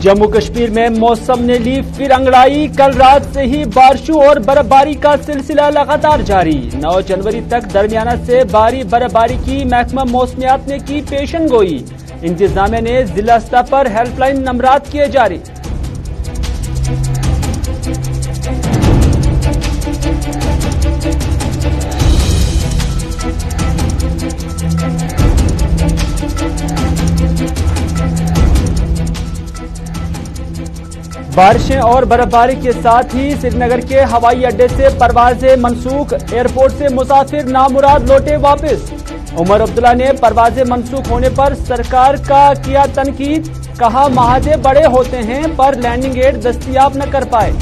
जम्मू कश्मीर में मौसम ने ली फिर अंगड़ाई। कल रात से ही बारिशों और बर्फबारी का सिलसिला लगातार जारी। 9 जनवरी तक दरमियाना से भारी बर्फबारी की महकमा मौसमियात ने की पेशन गोई। इंतजामिया ने जिला स्तर पर हेल्पलाइन नंबरात किए जारी। बारिशें और बर्फबारी के साथ ही श्रीनगर के हवाई अड्डे से परवाजें मनसूख। एयरपोर्ट से मुसाफिर नामुराद लौटे वापस। उमर अब्दुल्ला ने परवाजें मनसूख होने पर सरकार का किया तनकीद। कहा महाजे बड़े होते हैं पर लैंडिंग गेट दस्तयाब न कर पाए।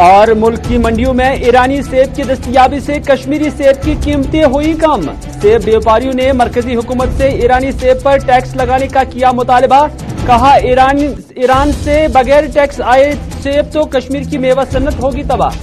और मुल्क की मंडियों में ईरानी सेब की दस्तयाबी से कश्मीरी सेब की कीमतें हुई कम। सेब व्यापारियों ने मरकजी हुकूमत से ईरानी सेब पर टैक्स लगाने का किया मुतालबा। कहा ईरान से बगैर टैक्स आए सेब तो कश्मीर की मेवा सन्नत होगी तबाह।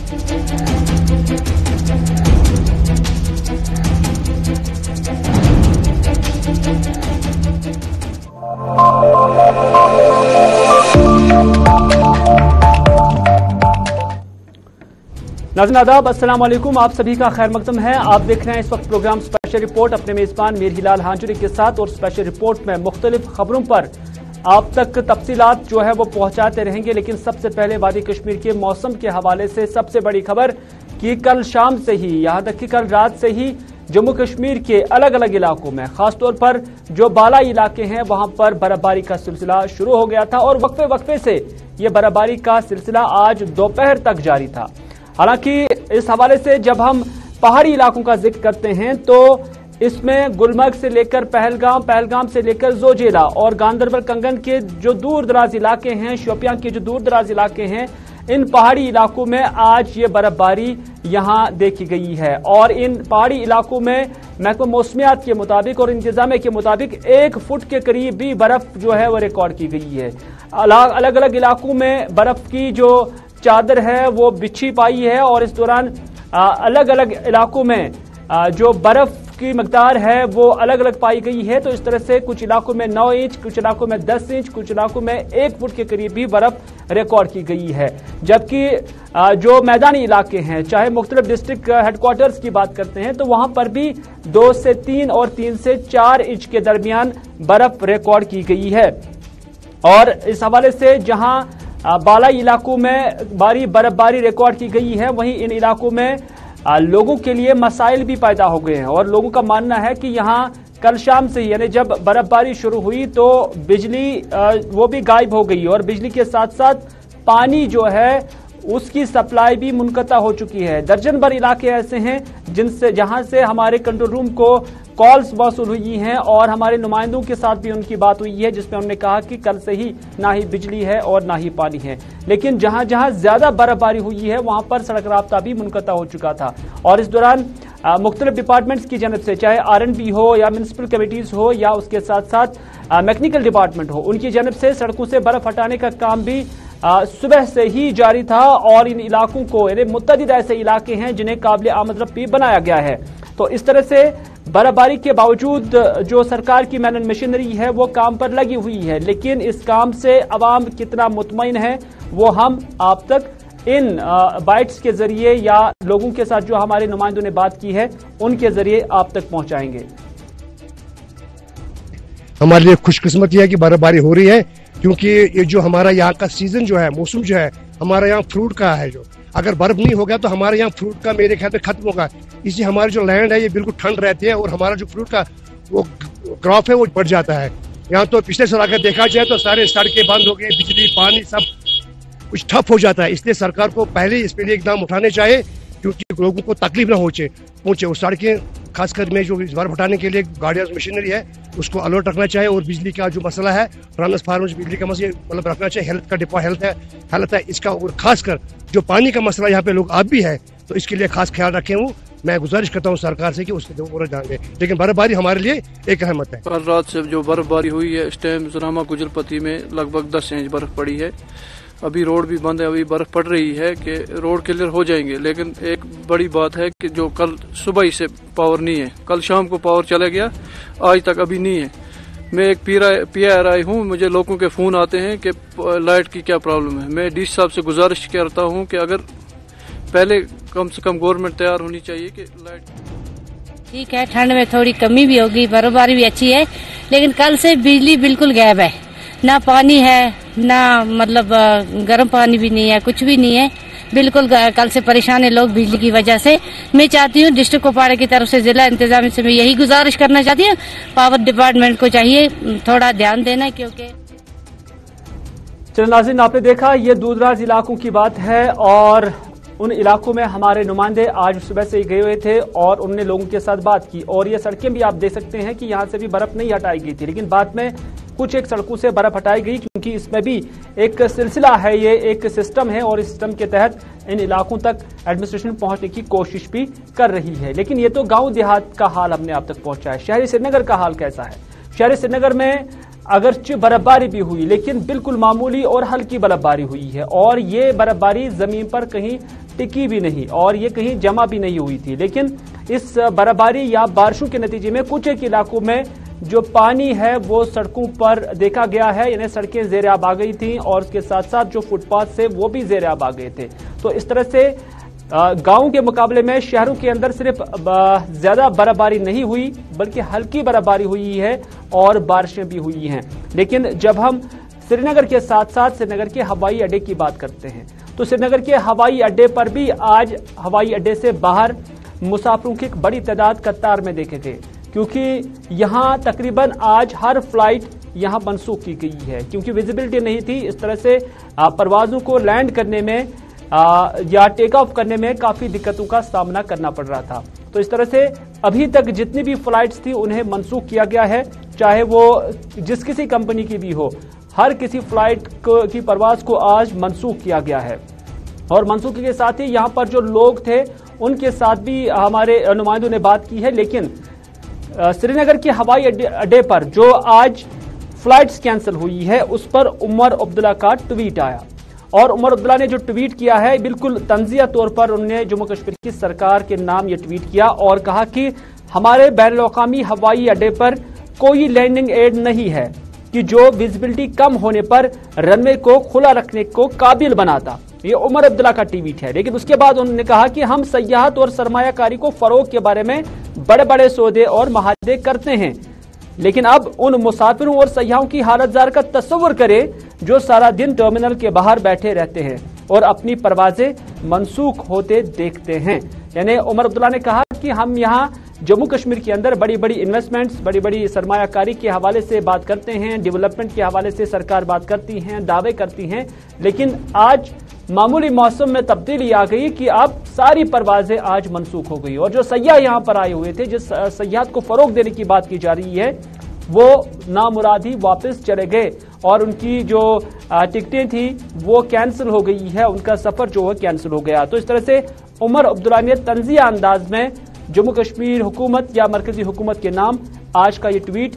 नाज़रीन आदाब, अस्सलाम वालेकुम। आप सभी का खैर मकदम है। आप देख रहे हैं इस वक्त प्रोग्राम स्पेशल रिपोर्ट अपने मेजबान मीर हिलाल हांजुरी के साथ। और स्पेशल रिपोर्ट में मुख्तलिफ खबरों पर आप तक तफसीलात जो है वो पहुंचाते रहेंगे। लेकिन सबसे पहले वादी कश्मीर के मौसम के हवाले से सबसे बड़ी खबर कि कल शाम से ही यहाँ तक कि कल रात से ही जम्मू कश्मीर के अलग अलग इलाकों में खासतौर पर जो बालाई इलाके हैं वहां पर बर्फबारी का सिलसिला शुरू हो गया था। और वक्फे वक्फे से ये बर्फबारी का सिलसिला आज दोपहर तक जारी था। हालांकि इस हवाले से जब हम पहाड़ी इलाकों का जिक्र करते हैं तो इसमें गुलमर्ग से लेकर पहलगाम से लेकर जोजिला और गांदरबल कंगन के जो दूर दराज इलाके हैं, शोपियां के जो दूर दराज इलाके हैं, इन पहाड़ी इलाकों में आज ये बर्फबारी यहां देखी गई है। और इन पहाड़ी इलाकों में महकमा मौसमियात के मुताबिक और इंतजामिया के मुताबिक 1 फुट के करीब भी बर्फ जो है वो रिकॉर्ड की गई है। अलग अलग इलाकों में बर्फ की जो चादर है वो बिछी पाई है। और इस दौरान अलग अलग इलाकों में जो बर्फ की मकदार है वो अलग अलग पाई गई है। तो इस तरह से कुछ इलाकों में 9 इंच, कुछ इलाकों में 10 इंच, कुछ इलाकों में 1 फुट के करीब भी बर्फ रिकॉर्ड की गई है। जबकि जो मैदानी इलाके हैं, चाहे मुख्तलिफ डिस्ट्रिक्ट हेडक्वार्टर्स की बात करते हैं, तो वहां पर भी 2 से 3 और 3 से 4 इंच के दरमियान बर्फ रिकॉर्ड की गई है। और इस हवाले से जहां बालाई इलाकों में भारी बर्फबारी रिकॉर्ड की गई है, वहीं इन इलाकों में लोगों के लिए मसाइल भी पैदा हो गए हैं। और लोगों का मानना है कि यहां कल शाम से ही यानी जब बर्फबारी शुरू हुई तो बिजली वो भी गायब हो गई और बिजली के साथ साथ पानी जो है उसकी सप्लाई भी मुनक़ता हो चुकी है। दर्जन भर इलाके ऐसे हैं जहां से हमारे कंट्रोल रूम को कॉल्स मौसूल हुई हैं और हमारे नुमाइंदों के साथ भी उनकी बात हुई है, जिसमें उन्होंने कहा कि कल से ही ना ही बिजली है और ना ही पानी है। लेकिन जहां जहां ज्यादा बर्फबारी हुई है वहां पर सड़क राब्ता भी मुनक़ता हो चुका था। और इस दौरान मुख्तलिफ डिपार्टमेंट्स की जानब से, चाहे R&B हो या म्युनिसिपल कमेटीज हो या उसके साथ साथ मैकेनिकल डिपार्टमेंट हो, उनकी जानब से सड़कों से बर्फ हटाने का काम भी सुबह से ही जारी था। और इन इलाकों को यानी मुतअद्दिद ऐसे इलाके हैं जिन्हें काबिल आमद रफ्ती बनाया गया है। तो इस तरह से बर्फबारी के बावजूद जो सरकार की मैन मशीनरी है वो काम पर लगी हुई है। लेकिन इस काम से अवाम कितना मुतमईन है वो हम आप तक इन बाइट्स के जरिए या लोगों के साथ जो हमारे नुमाइंदों ने बात की है उनके जरिए आप तक पहुंचाएंगे। हमारे लिए खुशकिस्मती है कि बर्फबारी हो रही है, क्योंकि ये जो हमारा यहाँ का सीजन जो है, मौसम जो है हमारा यहाँ फ्रूट का है, जो अगर बर्फ नहीं होगा तो हमारे यहाँ फ्रूट का मेरे ख्याल में खत्म होगा। इसलिए हमारी जो लैंड है ये बिल्कुल ठंड रहती है और हमारा जो फ्रूट का वो क्रॉप है वो बढ़ जाता है। यहाँ तो पिछले साल अगर देखा जाए तो सारे सड़कें बंद हो गए, बिजली पानी सब कुछ ठप हो जाता है। इसलिए सरकार को पहले इस पे इकदाम उठाने चाहिए, क्योंकि लोगों को तकलीफ ना पहुंचे। और सड़कें खासकर में जो बर्फ हटाने के लिए गाड़ियां मशीनरी है उसको अलर्ट रखना चाहिए। और बिजली का जो मसला है, ट्रांसफार्मर बिजली का मसला मतलब रखना चाहिए। हेल्थ का डिपा हेल्थ है इसका, और खासकर जो पानी का मसला यहाँ पे लोग आप भी है तो इसके लिए खास ख्याल रखें। वो मैं गुजारिश करता हूँ सरकार से कि उसके ऊपर ध्यान दें। लेकिन बर्फबारी हमारे लिए एक अहमत है। कल रात से जो बर्फबारी हुई है, इस टाइम जनामा गुजरपति में लगभग 10 इंच बर्फ पड़ी है। ابھی روڈ بھی بند ہے, ابھی برف پڑ رہی ہے کہ روڈ کلیئر ہو جائیں گے. لیکن ایک بڑی بات ہے کہ جو کل صبح ہی سے پاور نہیں ہے, کل شام کو پاور چلا گیا, آج تک ابھی نہیں ہے. میں ایک پی آر آئی ہوں, مجھے لوگوں کے فون آتے ہیں کہ لائٹ کی کیا پرابلم ہے. میں ڈی سی صاحب سے گزارش کرتا ہوں کہ اگر پہلے کم سے کم گورنمنٹ تیار ہونی چاہیے کہ لائٹ. ٹھیک ہے, ٹھنڈ میں تھوڑی کمی بھی ہوگی, برف باری بھی اچھی ہے, لیکن کل سے بجلی بالکل غائب ہے. نہ پانی ہے, نہ مطلب گرم پانی بھی نہیں ہے, کچھ بھی نہیں ہے. بالکل کل سے پریشان ہیں لوگ بجلی کی وجہ سے. میں چاہتی ہوں ڈسٹرکٹ کپواڑہ کی طرف سے ضلع انتظامیہ سے میں یہی گزارش کرنا چاہتی ہوں, پاور ڈپارٹمنٹ کو چاہیے تھوڑا دھیان دینا. کیونکہ چلو ناظرین, آپ نے دیکھا یہ دور دراز علاقوں کی بات ہے, اور ان علاقوں میں ہمارے نمائندے آج صبح سے ہی گئے ہوئے تھے اور انہوں نے لوگوں کے ساتھ بات کی. اور یہ سڑکیں بھی آپ دیکھ سکتے ہیں کہ یہاں سے بھی برف نہیں ہٹائی گئی تھی, لیکن بعد میں کچھ ایک سڑکوں سے برف ہٹائی گئی, کیونکہ اس میں بھی ایک سلسلہ ہے, یہ ایک سسٹم ہے, اور اس سسٹم کے تحت ان علاقوں تک ایڈمنسٹریشن پہنچنے کی کوشش بھی کر رہی ہے. لیکن یہ تو گاؤں دیہات کا حال ہم نے آپ تک پہنچا ہے. شہری سری نگر کا حال کیسا ہے؟ شہری سری نگر میں اگرچہ برف باری بھی ہوئی, لیکن بالکل معمولی اور ہلکی برف باری ہوئی ہے, اور یہ برف باری زمین پر کہیں ٹکی بھی نہیں اور یہ کہیں جمع بھی نہیں ہوئی تھی. لیکن اس برف باری یا بارشوں کے نتیجے میں کچھ ایک علاقوں میں جو پانی ہے وہ سڑکوں پر دیکھا گیا ہے, یعنی سڑکیں زیر آب آ گئی تھیں, اور اس کے ساتھ ساتھ جو فٹ پاتھ سے وہ بھی زیر آب آ گئے تھے. تو اس طرح سے گاؤں کے مقابلے میں شہروں کے اندر صرف زیادہ برف باری نہیں ہوئی, بلکہ ہلکی برف باری ہوئی ہے اور بارشیں بھی ہوئی ہیں. لیکن جب ہم سری نگر کے ساتھ ساتھ سری نگر کے ہوائی اڈے کی بات کرتے ہیں تو سری نگر کے ہوائی اڈے پر بھی آج ہوائی اڈے سے باہر مسافروں کی ایک بڑی تعداد قطار میں دیکھے گئے, کیونکہ یہاں تقریباً آج ہر فلائٹ یہاں منسوخ کی گئی ہے, کیونکہ ویزیبلٹی نہیں تھی. اس طرح سے پروازوں کو لینڈ کرنے میں یا ٹیک آف کرنے میں کافی دقتوں کا سامنا کرنا پڑ رہا تھا. تو اس طرح سے ابھی تک جتنی بھی فلائٹس تھی انہیں منسوخ کیا گیا ہے, چاہے وہ جس کسی کمپنی کی بھی ہو. ہر کسی فلائٹ کی پرواز کو آج منسوخ کیا گیا ہے, اور منسوخی کے ساتھ ہی یہاں پر جو لوگ تھے ان کے ساتھ بھی ہمارے نمائندوں نے بات کی ہے. لیکن سری نگر کے ہوائی اڈے پر جو آج فلائٹس کینسل ہوئی ہے اس پر عمر عبداللہ کا ٹویٹ آیا, اور عمر عبداللہ نے جو ٹویٹ کیا ہے بالکل تنزیہ طور پر انہوں نے جموں کشمیر کی سرکار کے نام یہ ٹویٹ کیا اور کہا کہ ہمارے بین الاقوامی ہوائی اڈے پر کوئی لینڈنگ ایڈ نہیں ہے کہ جو ویزیبلٹی کم ہونے پر رن وے کو کھلا رکھنے کو قابل بناتا. یہ عمر عبداللہ کا ٹویٹ ہے. لیکن اس کے بعد انہوں نے کہا کہ ہم سیاحت اور سرمایہ کاری کو فروغ کے بارے میں بڑے بڑے سودے اور معاہدے کرتے ہیں, لیکن اب ان مسافروں اور سیاحوں کی حالت زار کا تصور کرے جو سارا دن ٹرمینل کے باہر بیٹھے رہتے ہیں اور اپنی پروازیں منسوخ ہوتے دیکھتے ہیں. یعنی عمر عبداللہ نے کہا کہ ہم یہاں جموں کشمیر کے اندر بڑی بڑی انویسٹمنٹس, بڑی بڑی سرمایہ کاری کے حوالے سے بات کرتے ہیں, ڈیولپمنٹ کے حوالے سے سرکار بات کرتی ہیں, دعوے کرتی ہیں, لیکن آج معمولی موسم میں تبدیلی آ گئی کہ اب ساری پروازیں آج منسوخ ہو گئی, اور جو سیاح یہاں پر آئے ہوئے تھے, جس سیاحت کو فروغ دینے کی بات کی جا رہی ہے, وہ نامرادی واپس چلے گئے اور ان کی جو ٹکٹیں تھیں وہ کینسل ہو گئی ہے, ان کا سفر جو ہے کینسل ہو گیا. تو اس طرح سے عمر عبداللہ نے طنزیہ انداز میں جموں کشمیر حکومت یا مرکزی حکومت کے نام آج کا یہ ٹویٹ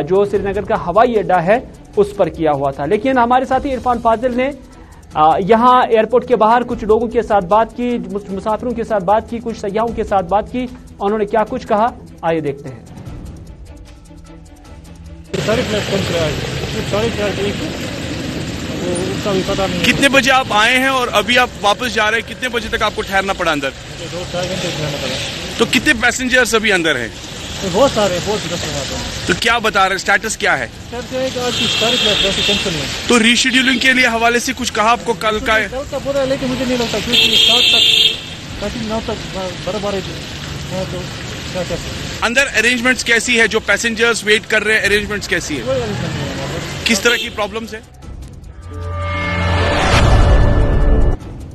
جو سری نگر کا ہوائی اڈا ہے اس پر کیا ہوا تھا. لیکن ہمارے ساتھی عرفان فاضل نے یہاں ایئرپورٹ کے باہر کچھ لوگوں کے ساتھ بات کی, مسافروں کے ساتھ بات کی, کچھ سیاحوں کے ساتھ بات کی, انہوں نے کیا کچھ کہا آئیے دیکھتے ہیں. کتنے بجے آپ آئے ہیں اور ابھی آپ واپس جا رہے ہیں, کتنے بجے تک آپ کو ٹھہرنا پڑا اندر؟ 2-4 گھنٹے ٹھہرنا پڑا. تو کتنے پیسنجرز ابھی اندر ہیں؟ بہت سارے, بہت. تو کیا بتا رہے ہیں, اسٹیٹس کیا ہے؟ تو ری شیڈیولنگ کے لیے حوالے سے کچھ کہا آپ کو کل کا ہے؟ کل کا برا ہے, لیکن مجھے نہیں لگتا کیونکہ 9 تک برابر اندر ارینجمنٹس کیسی ہے, جو پیسنجرز ویٹ کر رہے ہیں ارینجمنٹس کیسی ہے, کس طرح کی پرابلمس ہے؟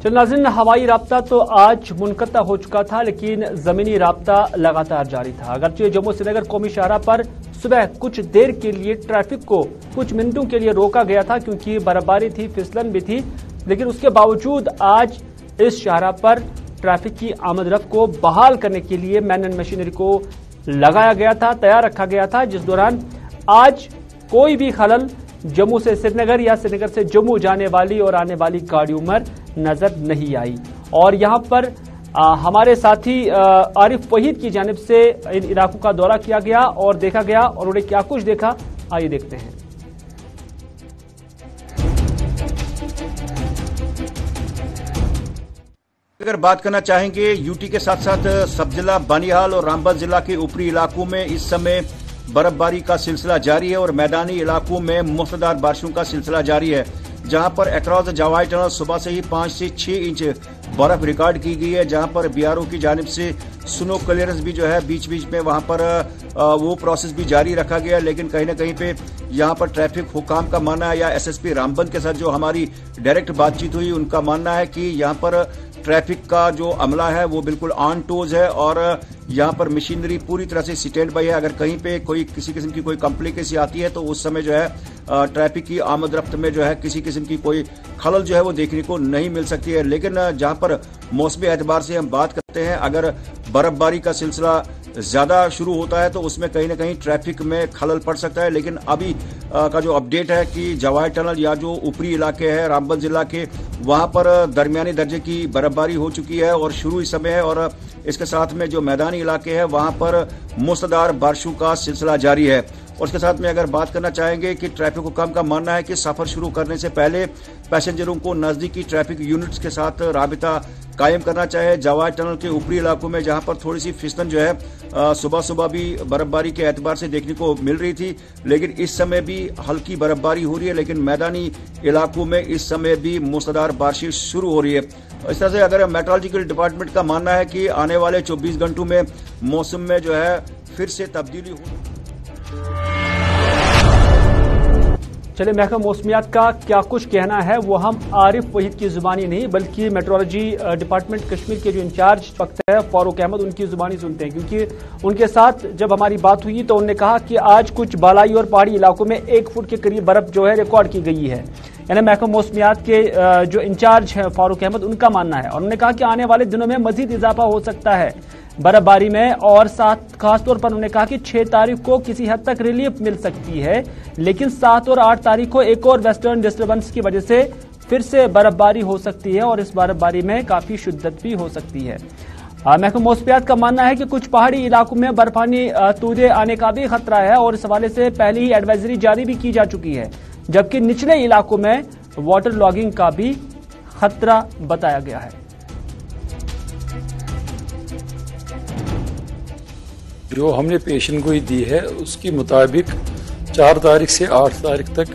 چل ناظرین, ہوائی رابطہ تو آج منقطع ہو چکا تھا, لیکن زمینی رابطہ لگاتار جاری تھا. اگرچہ جموں سری نگر قومی شاہراہ پر صبح کچھ دیر کے لیے ٹریفک کو کچھ منٹوں کے لیے روکا گیا تھا کیونکہ برف باری تھی, پھسلن بھی تھی, لیکن اس کے باوجود آج اس شاہراہ پر ٹریفک کی آمد رفت کو بحال کرنے کے لیے مین اینڈ مشینری کو لگایا گیا تھا, تیار رکھا گیا تھا, جس دوران آج کوئی بھی خلل जम्मू से श्रीनगर या श्रीनगर से जम्मू जाने वाली और आने वाली गाड़ियों में नजर नहीं आई। और यहां पर हमारे साथी आरिफ वहीद की जानिब से इन इलाकों का दौरा किया गया और देखा गया, और उन्होंने क्या कुछ देखा आइए देखते हैं। अगर बात करना चाहेंगे यूटी के साथ साथ सब जिला बानिहाल और रामबन जिला के ऊपरी इलाकों में इस समय बर्फबारी का सिलसिला जारी है और मैदानी इलाकों में मूसलाधार बारिशों का सिलसिला जारी है, जहां पर अक्रॉस जवाई टनल सुबह से ही 5 से 6 इंच बर्फ रिकॉर्ड की गई है, जहां पर बीआरओ की जानिब से स्नो क्लियरेंस भी जो है बीच बीच में वहां पर वो प्रोसेस भी जारी रखा गया। लेकिन कहीं न कहीं पे यहां पर ट्रैफिक हुकाम का मानना है या एसएसपी रामबन के साथ जो हमारी डायरेक्ट बातचीत हुई उनका मानना है कि यहां पर ट्रैफिक का जो अमला है वो बिल्कुल ऑन टोज है और यहां पर मशीनरी पूरी तरह से स्टैंड बाई है। अगर कहीं पे कोई किसी किस्म की कोई कॉम्प्लिकेसी आती है तो उस समय जो है ट्रैफिक की आमद रफ्त में जो है किसी किस्म की कोई खलल जो है वो देखने को नहीं मिल सकती है। लेकिन जहां पर मौसमी एतबार से हम बात करते हैं, अगर बर्फबारी का सिलसिला ज्यादा शुरू होता है तो उसमें कहीं न कहीं ट्रैफिक में खलल पड़ सकता है। लेकिन अभी का जो अपडेट है कि जवाहर टनल या जो ऊपरी इलाके हैं रामबन जिला के, वहां पर दरमियानी दर्जे की बर्फबारी हो चुकी है और शुरू इस समय है, और इसके साथ में जो मैदानी इलाके हैं वहां पर मूसलाधार बारिशों का सिलसिला जारी है। और उसके साथ में अगर बात करना चाहेंगे कि ट्रैफिक हुकाम का मानना है कि सफर शुरू करने से पहले पैसेंजरों को नजदीकी ट्रैफिक यूनिट्स के साथ राबिता कायम करना चाहिए। जवाहर टनल के ऊपरी इलाकों में जहां पर थोड़ी सी फिसलन जो है सुबह सुबह भी बर्फबारी के एतबार से देखने को मिल रही थी, लेकिन इस समय भी हल्की बर्फबारी हो रही है, लेकिन मैदानी इलाकों में इस समय भी मूसलाधार बारिश शुरू हो रही है। इस तरह से अगर मेट्रोलॉजिकल डिपार्टमेंट का मानना है कि आने वाले 24 घंटों में मौसम में जो है फिर से तब्दीली हो। चलिए, महकमा मौसमियात का क्या कुछ कहना है वो हम आरिफ वहीद की जुबानी नहीं बल्कि मेट्रोलॉजी डिपार्टमेंट कश्मीर के जो इंचार्ज वक्त है फारूक अहमद उनकी जुबानी सुनते हैं, क्योंकि उनके साथ जब हमारी बात हुई तो उन्होंने कहा कि आज कुछ बालाई और पहाड़ी इलाकों में 1 फुट के करीब बर्फ जो है रिकॉर्ड की गई है। यानी महकमा मौसमियात के जो इंचार्ज हैं फारूक अहमद, उनका मानना है। और उन्होंने कहा कि आने वाले दिनों में मजीद इजाफा हो सकता है बर्फबारी में, और साथ खासतौर पर उन्होंने कहा कि 6 तारीख को किसी हद तक रिलीफ मिल सकती है, लेकिन 7 और 8 तारीख को एक और वेस्टर्न डिस्टर्बेंस की वजह से फिर से बर्फबारी हो सकती है और इस बर्फबारी में काफी शिद्दत भी हो सकती है। महकमा मौसमियात का मानना है कि कुछ पहाड़ी इलाकों में बर्फानी तूदे आने का भी खतरा है और इस हवाले से पहले ही एडवाइजरी जारी भी की जा चुकी है, जबकि निचले इलाकों में वाटर लॉगिंग का भी खतरा बताया गया है। जो हमने पेशन गोई दी है उसके मुताबिक 4 तारीख से 8 तारीख तक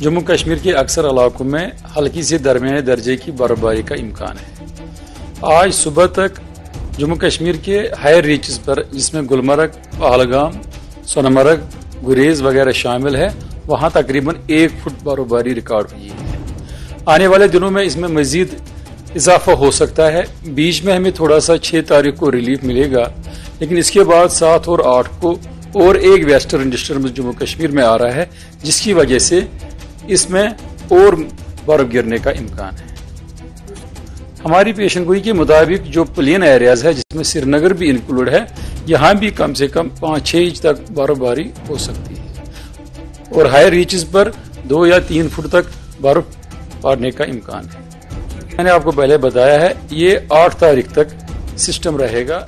जम्मू कश्मीर के अक्सर इलाकों में हल्की से दरमियाने दर्जे की बर्फबारी का इम्कान है। आज सुबह तक जम्मू कश्मीर के हायर रीचेस पर, जिसमें गुलमर्ग, पहलगाम, सोनमर्ग, गुरेज वगैरह शामिल है, वहां तकरीबन 1 फुट बर्फबारी रिकॉर्ड हुई है। आने वाले दिनों में इसमें मजीद इजाफा हो सकता है। बीच में हमें थोड़ा सा 6 तारीख को रिलीफ मिलेगा, लेकिन इसके बाद 7 और 8 को और एक वेस्टर्न डिस्टर्बेंस जम्मू कश्मीर में आ रहा है, जिसकी वजह से इसमें और बर्फ गिरने का इम्कान है। हमारी पेशनगोई के मुताबिक जो प्लेन एरियाज है जिसमें श्रीनगर भी इंक्लूड है, यहाँ भी कम से कम 5-6 इंच तक बर्फबारी हो सकती है और हायर रीचेस पर 2 या 3 फुट तक बर्फ पड़ने का इम्कान है। मैंने आपको पहले बताया है ये 8 तारीख तक सिस्टम रहेगा।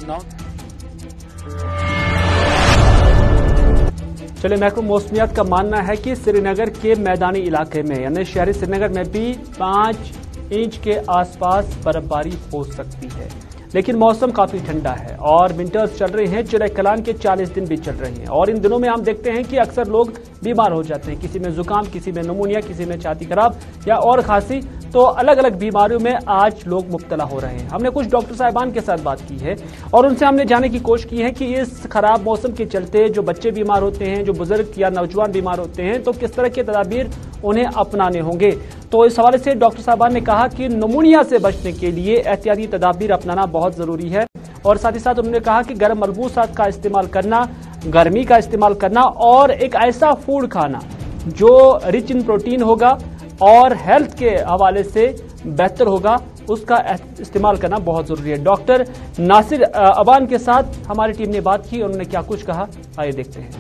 चलिए, महकमा मौसमियात का मानना है कि श्रीनगर के मैदानी इलाके में यानी शहरी श्रीनगर में भी 5 इंच के आसपास बर्फबारी हो सकती है, लेकिन मौसम काफी ठंडा है और विंटर्स चल रहे हैं। चिराग कलान के 40 दिन भी चल रहे हैं और इन दिनों में हम देखते हैं कि अक्सर लोग बीमार हो जाते हैं, किसी में जुकाम, किसी में नमूनिया, किसी में छाती खराब या और खांसी, तो अलग अलग बीमारियों में आज लोग मुब्तला हो रहे हैं। हमने कुछ डॉक्टर साहिबान के साथ बात की है और उनसे हमने जानने की कोशिश की है कि इस खराब मौसम के चलते जो बच्चे बीमार होते हैं, जो बुजुर्ग या नौजवान बीमार होते हैं, तो किस तरह के तदाबीर उन्हें अपनाने होंगे। तो इस हवाले से डॉक्टर साहिबान ने कहा कि नमूनिया से बचने के लिए एहतियाती तदाबीर अपनाना बहुत जरूरी है और साथ ही साथ उन्होंने कहा कि गर्म मलबूसात का इस्तेमाल करना, गर्मी का इस्तेमाल करना और एक ऐसा फूड खाना जो रिच इन प्रोटीन होगा और हेल्थ के हवाले से बेहतर होगा, उसका इस्तेमाल करना बहुत जरूरी है। डॉक्टर नासिर अबान के साथ हमारी टीम ने बात की, उन्होंने क्या कुछ कहा आइए देखते हैं।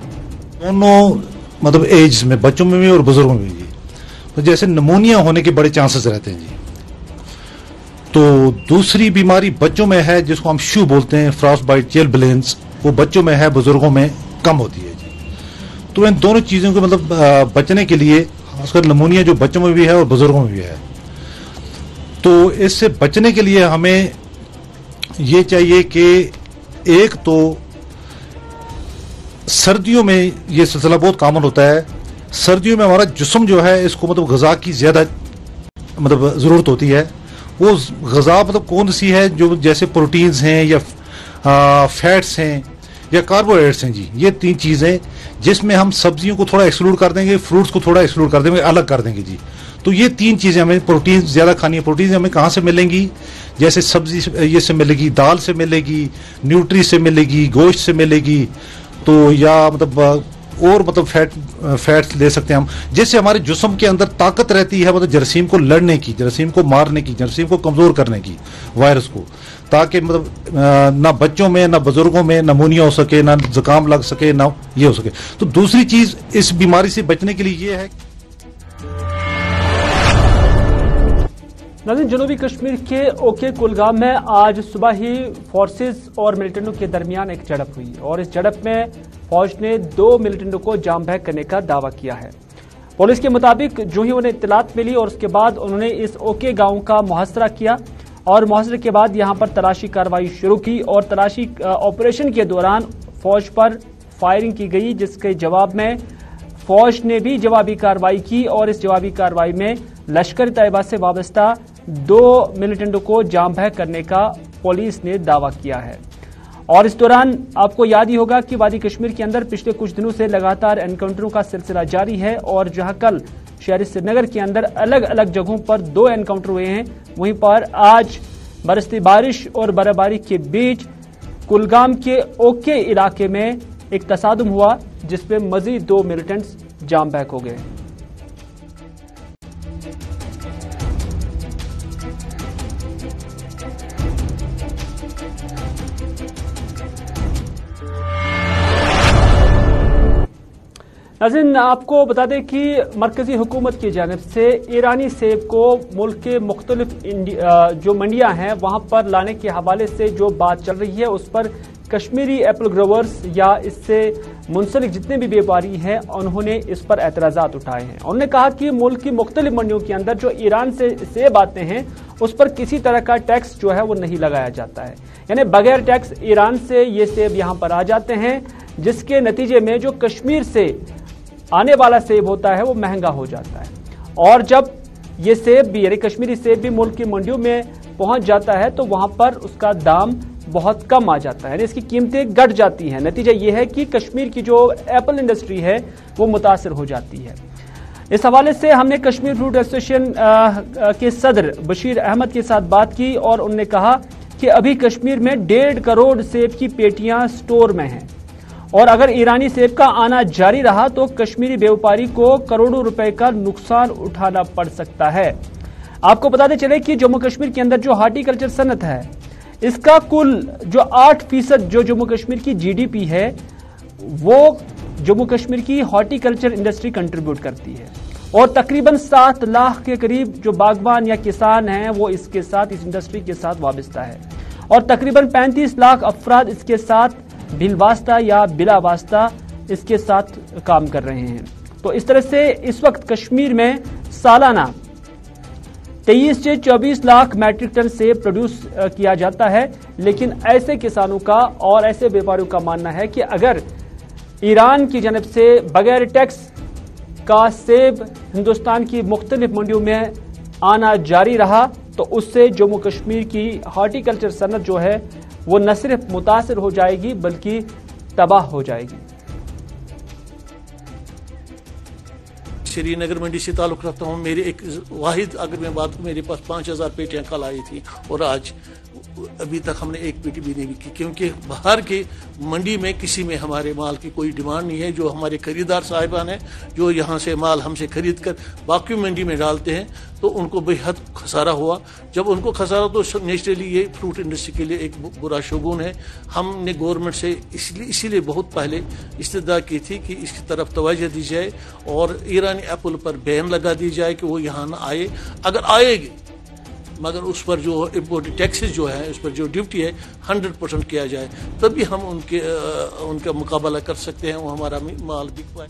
दोनों मतलब एज में, बच्चों में भी और बुजुर्गों में भी। तो जैसे नमूनिया होने के बड़े चांसेस रहते हैं जी। तो दूसरी बीमारी बच्चों में है जिसको हम शू बोलते हैं, फ्रॉस्ट बाइट, चेलब्लेंस, वो बच्चों में है, बुजुर्गों में कम होती है जी। तो इन दोनों चीज़ों को मतलब बचने के लिए, खासकर नमूनिया जो बच्चों में भी है और बुजुर्गों में भी है, तो इससे बचने के लिए हमें ये चाहिए कि एक तो सर्दियों में ये सिलसिला बहुत कॉमन होता है। सर्दियों में हमारा जिस्म जो है इसको मतलब गज़ा की ज़्यादा मतलब ज़रूरत होती है। वो गज़ा मतलब कौन सी है, जो जैसे प्रोटीन्स हैं या फैट्स हैं या कार्बोहाइड्रेट्स हैं जी। ये तीन चीज़ें जिसमें हम सब्जियों को थोड़ा एक्सक्लूड कर देंगे, फ्रूट्स को थोड़ा एक्सक्लूड कर देंगे, अलग कर देंगे जी। तो ये तीन चीज़ें हमें प्रोटीन ज़्यादा खानी है। प्रोटीन हमें कहाँ से मिलेंगी? जैसे सब्जी ये से मिलेगी, दाल से मिलेगी, न्यूट्री से मिलेगी, गोश्त से मिलेगी, तो या मतलब और मतलब फैट्स ले सकते हैं हम, जिससे हमारे जिस्म के अंदर ताकत रहती है मतलब जरासीम को लड़ने की, जरासीम को मारने की, जरासीम को कमज़ोर करने की, वायरस को, ताकि मतलब ना बच्चों में ना बुजुर्गों में नमूनिया हो सके, ना जुकाम लग सके, ना ये हो सके। तो दूसरी चीज़ इस बीमारी से बचने के लिए ये है। नाज़रीन, जनूबी कश्मीर के ओके कुलगाम में आज सुबह ही फोर्सेस और मिलिटेंटों के दरमियान एक झड़प हुई और इस झड़प में फौज ने 2 मिलिटेंटों को जाम बहक करने का दावा किया है। पुलिस के मुताबिक जो ही उन्हें इत्तलात मिली और उसके बाद उन्होंने इस ओके गांव का मुहासरा किया और मुहासरे के बाद यहां पर तलाशी कार्रवाई शुरू की और तलाशी ऑपरेशन के दौरान फौज पर फायरिंग की गई, जिसके जवाब में फौज ने भी जवाबी कार्रवाई की और इस जवाबी कार्रवाई में लश्कर तैयबा से वाबस्ता 2 मिलिटेंटों को जाम बहक करने का पुलिस ने दावा किया है। और इस दौरान आपको याद ही होगा कि वादी कश्मीर के अंदर पिछले कुछ दिनों से लगातार एनकाउंटरों का सिलसिला जारी है और जहां कल शहर श्रीनगर के अंदर अलग अलग जगहों पर 2 एनकाउंटर हुए हैं, वहीं पर आज बरसती बारिश और बर्फबारी के बीच कुलगाम के ओके इलाके में एक तसादुम हुआ जिसमें मजीद 2 मिलिटेंट्स जाम बहक हो गए। नाज़रीन, आपको बता दें कि मरकजी हुकूमत की जानिब से ईरानी सेब को मुल्क के मुख्तलिफ जो मंडियां हैं वहां पर लाने के हवाले से जो बात चल रही है उस पर कश्मीरी एप्पल ग्रोवर्स या इससे मुंसलिक जितने भी व्यापारी हैं उन्होंने इस पर एतराज़ात उठाए हैं। उन्होंने कहा कि मुल्क की मुख्तलिफ मंडियों के अंदर जो ईरान से सेब आते हैं उस पर किसी तरह का टैक्स जो है वो नहीं लगाया जाता है, यानी बगैर टैक्स ईरान से ये सेब यहाँ पर आ जाते हैं, जिसके नतीजे में जो कश्मीर से आने वाला सेब होता है वो महंगा हो जाता है और जब ये सेब भी यानी कश्मीरी सेब भी मुल्क की मंडियों में पहुंच जाता है तो वहां पर उसका दाम बहुत कम आ जाता है, यानी इसकी कीमतें घट जाती हैं। नतीजा ये है कि कश्मीर की जो एप्पल इंडस्ट्री है वो मुतासर हो जाती है। इस हवाले से हमने कश्मीर फ्रूट एसोसिएशन के सदर बशीर अहमद के साथ बात की और उन्होंने कहा कि अभी कश्मीर में 1.5 करोड़ सेब की पेटियां स्टोर में हैं और अगर ईरानी सेब का आना जारी रहा तो कश्मीरी व्यापारी को करोड़ों रुपए का नुकसान उठाना पड़ सकता है। आपको बताते चले कि जम्मू कश्मीर के अंदर जो हार्टिकल्चर सनत है इसका कुल जो 8% जो जम्मू कश्मीर की जीडीपी है वो जम्मू कश्मीर की हॉर्टिकल्चर इंडस्ट्री कंट्रीब्यूट करती है और तकरीबन 7 लाख के करीब जो बागबान या किसान हैं वो इसके साथ, इस इंडस्ट्री के साथ वाबस्ता है और तकरीबन 35 लाख अफराद इसके साथ बिलवास्ता या बिला वास्ता इसके साथ काम कर रहे हैं। तो इस तरह से इस वक्त कश्मीर में सालाना 23 से 24 लाख मैट्रिक टन सेब प्रोड्यूस किया जाता है, लेकिन ऐसे किसानों का और ऐसे व्यापारियों का मानना है कि अगर ईरान की जानब से बगैर टैक्स का सेब हिंदुस्तान की मुख्तलिफ मंडियों में आना जारी रहा तो उससे जम्मू कश्मीर की हार्टिकल्चर सनत जो है वो न सिर्फ मुतासिर हो जाएगी बल्कि तबाह हो जाएगी। श्रीनगर मंडी से ताल्लुक रखता हूँ। मेरी एक वाहिद अगर मैं बात करूँ, मेरे पास 5000 पेटियां कल आई थी और आज अभी तक हमने एक पेटी भी नहीं बिकी, क्योंकि बाहर की मंडी में किसी में हमारे माल की कोई डिमांड नहीं है। जो हमारे खरीदार साहिबान हैं जो यहाँ से माल हमसे खरीद कर बाकी मंडी में डालते हैं, तो उनको बेहद खसारा हुआ। जब उनको खसारा तो नेचुरली ये फ्रूट इंडस्ट्री के लिए एक बुरा शगुन है। हमने गवर्नमेंट से इसीलिए बहुत पहले इस्तदा की थी कि इसकी तरफ तवज्जो दी जाए और ईरानी एप्पल पर बैन लगा दी जाए कि वो यहाँ ना आए। अगर आएगी मगर उस पर जो इम्पोर्ट टैक्सेस जो है, उस पर जो ड्यूटी है 100% किया जाए, तभी हम उनका मुकाबला कर सकते हैं, वो हमारा माल बिक पाए।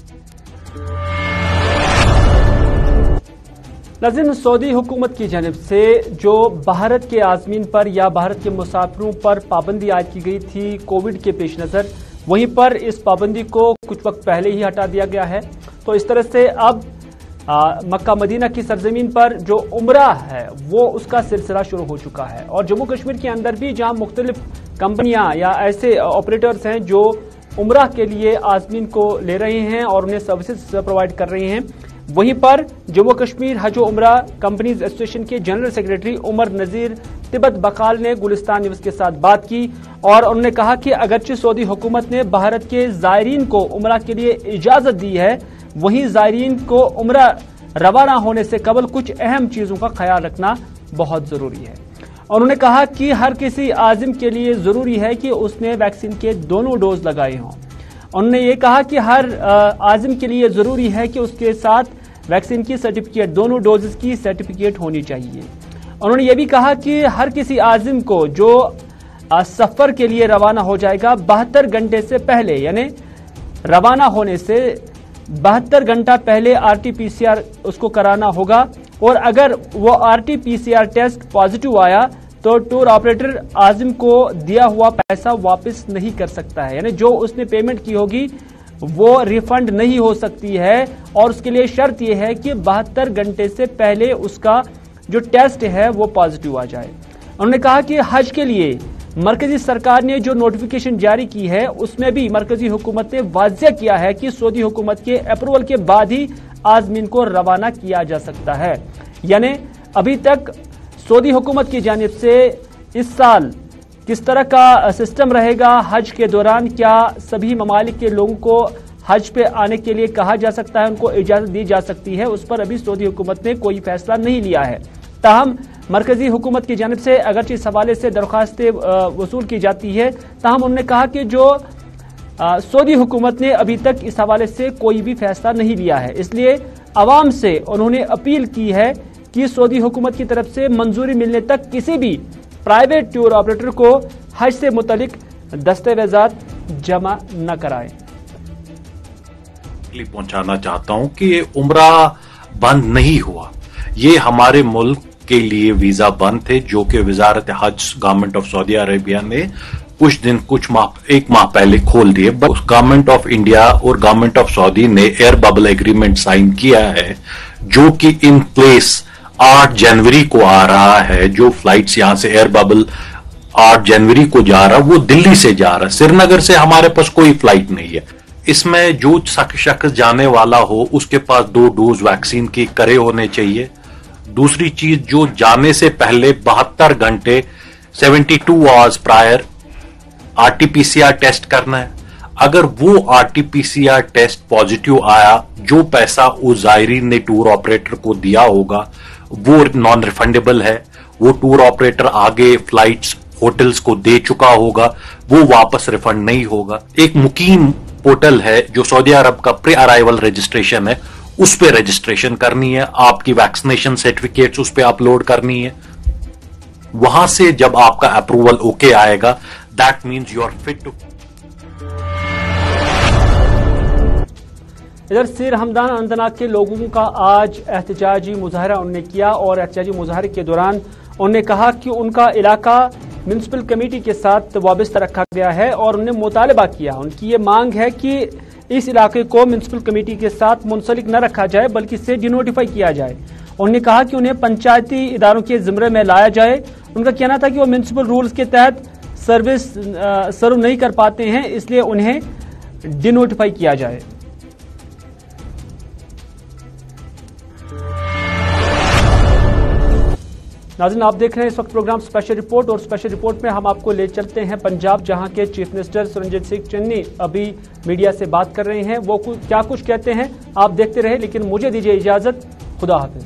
नाज़रीन, सऊदी हुकूमत की जानिब से जो भारत के आज़मीन पर या भारत के मुसाफिरों पर पाबंदी आयद की गई थी कोविड के पेश नज़र, वहीं पर इस पाबंदी को कुछ वक्त पहले ही हटा दिया गया है। तो इस तरह से अब मक्का मदीना की सरजमीन पर जो उम्रा है वो उसका सिलसिला शुरू हो चुका है। और जम्मू कश्मीर के अंदर भी जहां मुख्तलिफ कंपनियां या ऐसे ऑपरेटर्स हैं जो उम्रा के लिए आज़मीन को ले रहे हैं और उन्हें सर्विसेज प्रोवाइड कर रहे हैं, वहीं पर जम्मू कश्मीर हज व उम्रा कंपनीज एसोसिएशन के जनरल सेक्रेटरी उमर नजीर तिब्बत बकाल ने गुलिस्तान न्यूज के साथ बात की और उन्होंने कहा कि अगरचे सऊदी हुकूमत ने भारत के जायरीन को उम्रा के लिए इजाजत दी है, वहीं जायरीन को उम्रा रवाना होने से कबल कुछ अहम चीजों का ख्याल रखना बहुत जरूरी है। उन्होंने कहा कि हर किसी आजिम के लिए जरूरी है कि उसने वैक्सीन के दोनों डोज लगाए हों। उन्होंने ये कहा कि हर आजिम के लिए जरूरी है कि उसके साथ वैक्सीन की सर्टिफिकेट, दोनों डोजेस की सर्टिफिकेट होनी चाहिए। उन्होंने ये भी कहा कि हर किसी आजिम को जो सफर के लिए रवाना हो जाएगा 72 घंटे से पहले, यानी रवाना होने से 72 घंटा पहले RT-PCR उसको कराना होगा और अगर वो RT-PCR टेस्ट पॉजिटिव आया तो टूर ऑपरेटर आजिम को दिया हुआ पैसा वापस नहीं कर सकता है, यानी जो उसने पेमेंट की होगी वो रिफंड नहीं हो सकती है और उसके लिए शर्त यह है कि 72 घंटे से पहले उसका जो टेस्ट है वो पॉजिटिव आ जाए। उन्होंने कहा कि हज के लिए मरकजी सरकार ने जो नोटिफिकेशन जारी की है उसमें भी मरकजी हुकूमत ने वाज़ेह किया है कि सऊदी हुकूमत के अप्रूवल के बाद ही आज़मीन को रवाना किया जा सकता है। यानी अभी तक सऊदी हुकूमत की जानिब से इस साल किस तरह का सिस्टम रहेगा हज के दौरान, क्या सभी ममालिक के लोगों को हज पे आने के लिए कहा जा सकता है, उनको इजाजत दी जा सकती है, उस पर अभी सऊदी हुकूमत ने कोई फैसला नहीं लिया है। ताहम मरकजी हुकूमत की जानिब से अगरचे इस हवाले से दरख्वास्तें वसूल की जाती है, ताहम उन्होंने कहा कि जो सऊदी हुकूमत ने अभी तक इस हवाले से कोई भी फैसला नहीं लिया है, इसलिए अवाम से उन्होंने अपील की है कि सऊदी हुकूमत की तरफ से मंजूरी मिलने तक किसी भी प्राइवेट टूर ऑपरेटर को हज से मुतलिक दस्तावेजात जमा न कराएं। पहुंचाना चाहता हूं कि ये उम्रा बंद नहीं हुआ, ये हमारे मुल्क के लिए वीजा बंद थे जो कि वजारत हज गवर्नमेंट ऑफ सऊदी अरेबिया ने एक माह पहले खोल दिए। गवर्नमेंट ऑफ इंडिया और गवर्नमेंट ऑफ सऊदी ने एयर बबल एग्रीमेंट साइन किया है जो कि इन प्लेस 8 जनवरी को आ रहा है। जो फ्लाइट्स यहां से एयर बबल 8 जनवरी को जा रहा वो दिल्ली से जा रहा, श्रीनगर से हमारे पास कोई फ्लाइट नहीं है। इसमें जो शख्स जाने वाला हो उसके पास 2 डोज वैक्सीन की करे होने चाहिए। दूसरी चीज, जो जाने से पहले 72 घंटे 72 आवर्स प्रायर RT-PCR टेस्ट करना है। अगर वो RT-PCR टेस्ट पॉजिटिव आया, जो पैसा उस जायरीन ने टूर ऑपरेटर को दिया होगा वो नॉन रिफंडेबल है, वो टूर ऑपरेटर आगे फ्लाइट्स होटल्स को दे चुका होगा, वो वापस रिफंड नहीं होगा। एक मुकीम पोर्टल है जो सऊदी अरब का प्री अराइवल रजिस्ट्रेशन है, उस पे रजिस्ट्रेशन करनी है, आपकी वैक्सीनेशन सर्टिफिकेट्स उस पे अपलोड करनी है। वहां से जब आपका अप्रूवल ओके आएगा, that means you are fit to. इधर सिर हमदान अनंतनाग के लोगों का आज एहतजाजी मुजाहरा उन्होंने किया और एहतजाजी मुजाहरे के दौरान उन्होंने कहा कि उनका इलाका म्यूनिसिपल कमेटी के साथ वाबस्ता रखा गया है और उन्होंने मुतालबा किया, उनकी ये मांग है कि इस इलाके को म्यूनिसिपल कमेटी के साथ मुंसलिक न रखा जाए बल्कि इससे डिनोटिफाई किया जाए। उन्होंने कहा कि उन्हें पंचायती इदारों के जिम्मे में लाया जाए। उनका कहना था कि वो म्यूनिसिपल रूल्स के तहत सर्विस सर्व नहीं कर पाते हैं, इसलिए उन्हें डिनोटिफाई किया जाए। नाज़रीन, आप देख रहे हैं इस वक्त प्रोग्राम स्पेशल रिपोर्ट, और स्पेशल रिपोर्ट में हम आपको ले चलते हैं पंजाब, जहां के चीफ मिनिस्टर सुरंजीत सिंह चन्नी अभी मीडिया से बात कर रहे हैं। वो क्या कुछ कहते हैं आप देखते रहे, लेकिन मुझे दीजिए इजाजत। खुदा हाफिज।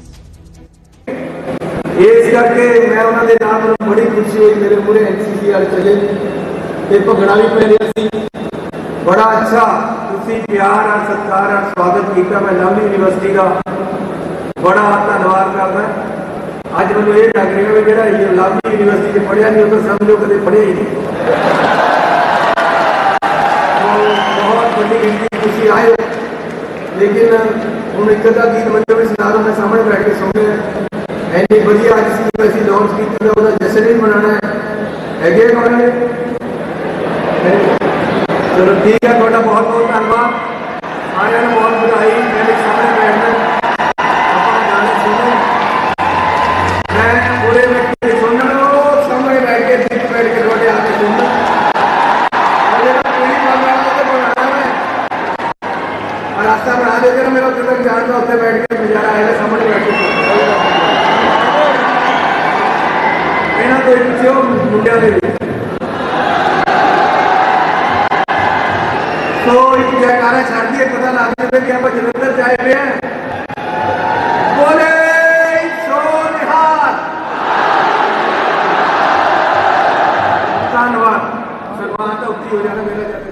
इस करके मैं उन्होंने नाम बड़ी खुशी हुई, मेरे पूरे एनसीसी वाले चले ते भंगड़ा भी पै रहा सी। बड़ा अच्छा तुसी प्यार और सत्कार और स्वागत किया। मैं लवली यूनिवर्सिटी का बड़ा धन्यवाद करना। अज मैं ये लग रहा है जो लवली यूनिवर्सिटी पढ़िया नहीं, तो समझो कभी पढ़िया ही नहीं। तो बहुत बड़ी गिनती खुशी आए, लेकिन हम एक अद्धा गीत मंजो भी सुना दो, मैं सामने बैठ के सुनने एनी बढ़िया अज स्कीम असी लॉन्च की, तो जश्न भी मनाना है। चलो ठीक है, थोड़ा बहुत बहुत धन्यवाद। सारे बहुत बधाई। मेरे सामने बैठना अपना गाने सुनो, मैं पूरे व्यक्ति सुनना, सामने बैठ के बीच बैठ के थोड़े आके सुनना। पूरी बनाना है और रास्ता बना देते ना, मेरा तक जान का उत्ते बैठ के नजारा आएगा। सामने बैठ के कहना तो पीछे मुंडिया ने भी तो एक जयकारा छाड़ दिए, पता लग जाए कि आप जलंधर जाए हुए हैं। बोले सो निहाल। धन्यवाद। सलमान तो उत्ती हो जाना मेरा।